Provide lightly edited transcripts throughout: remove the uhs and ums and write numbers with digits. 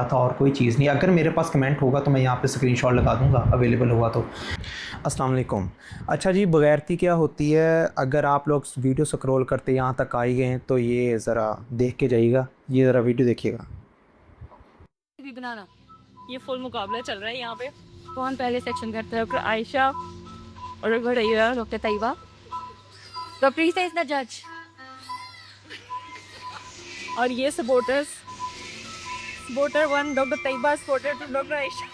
था और कोई चीज़ नहीं। अगर मेरे पास कमेंट होगा तो मैं यहाँ पे स्क्रीनशॉट लगा दूँगा, अवेलेबल हुआ तो। अस्सलाम वालेकुम। अच्छा जी, बगैरती क्या होती है? अगर आप लोग वीडियो स्क्रॉल करते यहाँ तक आ ही गए तो ये ज़रा देख के जाइएगा, ये ज़रा वीडियो देखिएगा। भी बनाना, ये फुल मुकाबला चल रहा है यहाँ पे। कौन पहले सेक्शन करता है? डॉक्टर आयशा और भैया doctor Tayyaba. Doctor Isa is the जज और ये supporters, supporter one doctor Tayyaba, supporter two doctor Ayesha.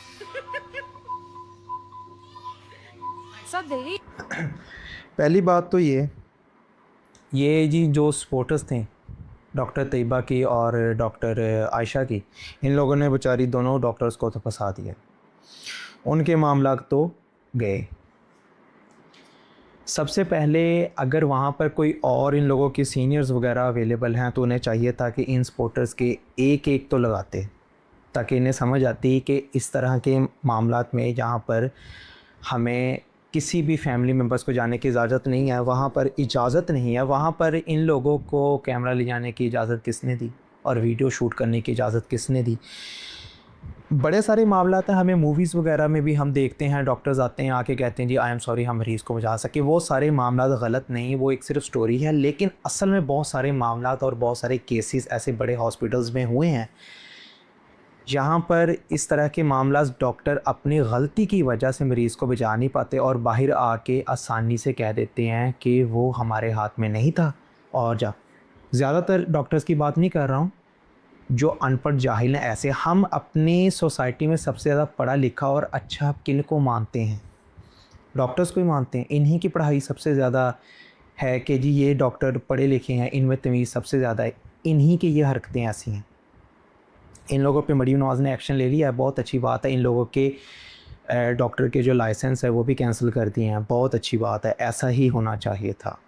सब दे पहली बात तो ये जी जो सपोर्टर्स थे डॉक्टर तैयबा की और डॉक्टर आयशा की, इन लोगों ने बेचारी दोनों डॉक्टर्स को तो फंसा दिया। उनके मामला तो गए। सबसे पहले अगर वहाँ पर कोई और इन लोगों के सीनियर्स वगैरह अवेलेबल हैं तो उन्हें चाहिए था कि इन सपोर्टर्स के एक एक तो लगाते, ताकि इन्हें समझ आती कि इस तरह के मामलात में जहाँ पर हमें किसी भी फैमिली मेम्बर्स को जाने की इजाज़त नहीं है, वहाँ पर इजाज़त नहीं है, वहाँ पर इन लोगों को कैमरा ले जाने की इजाज़त किसने दी और वीडियो शूट करने की इजाज़त किसने दी? बड़े सारे मामलात हैं, हमें मूवीज़ वगैरह में भी हम देखते हैं, डॉक्टर्स आते हैं आके कहते हैं जी आई एम सॉरी, हम मरीज़ को बचा सके। वो सारे मामला गलत नहीं, वो एक सिर्फ स्टोरी है, लेकिन असल में बहुत सारे मामलात और बहुत सारे केसेस ऐसे बड़े हॉस्पिटल्स में हुए हैं जहाँ पर इस तरह के मामला डॉक्टर अपनी गलती की वजह से मरीज़ को बचा नहीं पाते और बाहर आके आसानी से कह देते हैं कि वो हमारे हाथ में नहीं था। और ज़्यादातर डॉक्टर्स की बात नहीं कर रहा हूँ, जो अनपढ़ जाहिल हैं, ऐसे हम अपनी सोसाइटी में सबसे ज़्यादा पढ़ा लिखा और अच्छा किन को मानते हैं? डॉक्टर्स को ही मानते हैं। इन्हीं की पढ़ाई सबसे ज़्यादा है कि जी ये डॉक्टर पढ़े लिखे हैं, इनमें तमीज़ सबसे ज़्यादा है, इन्हीं की ये हरकतें ऐसी हैं। इन लोगों पे मरीम नवाज़ ने एक्शन ले लिया है, बहुत अच्छी बात है। इन लोगों के डॉक्टर के जो लाइसेंस है वो भी कैंसिल कर दिए हैं, बहुत अच्छी बात है, ऐसा ही होना चाहिए था।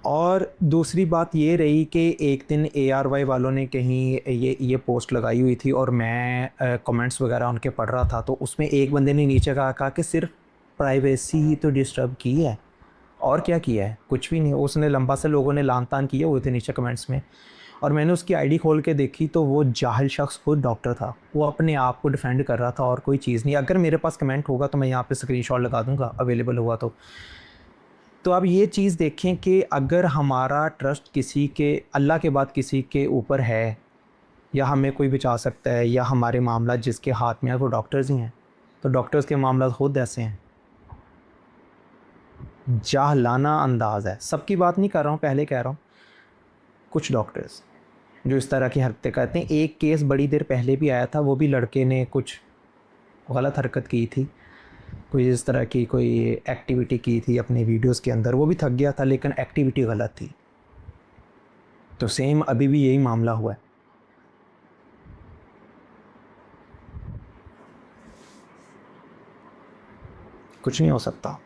और दूसरी बात ये रही कि एक दिन ARY वालों ने कहीं ये पोस्ट लगाई हुई थी और मैं कमेंट्स वगैरह उनके पढ़ रहा था, तो उसमें एक बंदे ने नीचे कहा कि सिर्फ प्राइवेसी ही तो डिस्टर्ब की है, और क्या किया है? कुछ भी नहीं। उसने लंबा से लोगों ने लान तान किए हुए थे नीचे कमेंट्स में, और मैंने उसकी आईडी खोल के देखी तो वो जाहिल शख्स खुद डॉक्टर था, वो अपने आप को डिफेंड कर रहा था और कोई चीज़ नहीं। अगर मेरे पास कमेंट होगा तो मैं यहाँ पे स्क्रीनशॉट लगा दूंगा, अवेलेबल हुआ तो आप ये चीज़ देखें कि अगर हमारा ट्रस्ट किसी के, अल्लाह के बाद किसी के ऊपर है, या हमें कोई बचा सकता है, या हमारे मामला जिसके हाथ में है वो डॉक्टर्स ही हैं, तो डॉक्टर्स के मामला खुद ऐसे हैं। जाहलाना अंदाज़ है, सबकी बात नहीं कर रहा हूँ, पहले कह रहा हूँ कुछ डॉक्टर्स जो इस तरह की हरकतें करते हैं। एक केस बड़ी देर पहले भी आया था, वो भी लड़के ने कुछ गलत हरकत की थी, कोई इस तरह की कोई एक्टिविटी की थी अपने वीडियोस के अंदर, वो भी थक गया था लेकिन एक्टिविटी गलत थी। तो सेम अभी भी यही मामला हुआ है, कुछ नहीं हो सकता।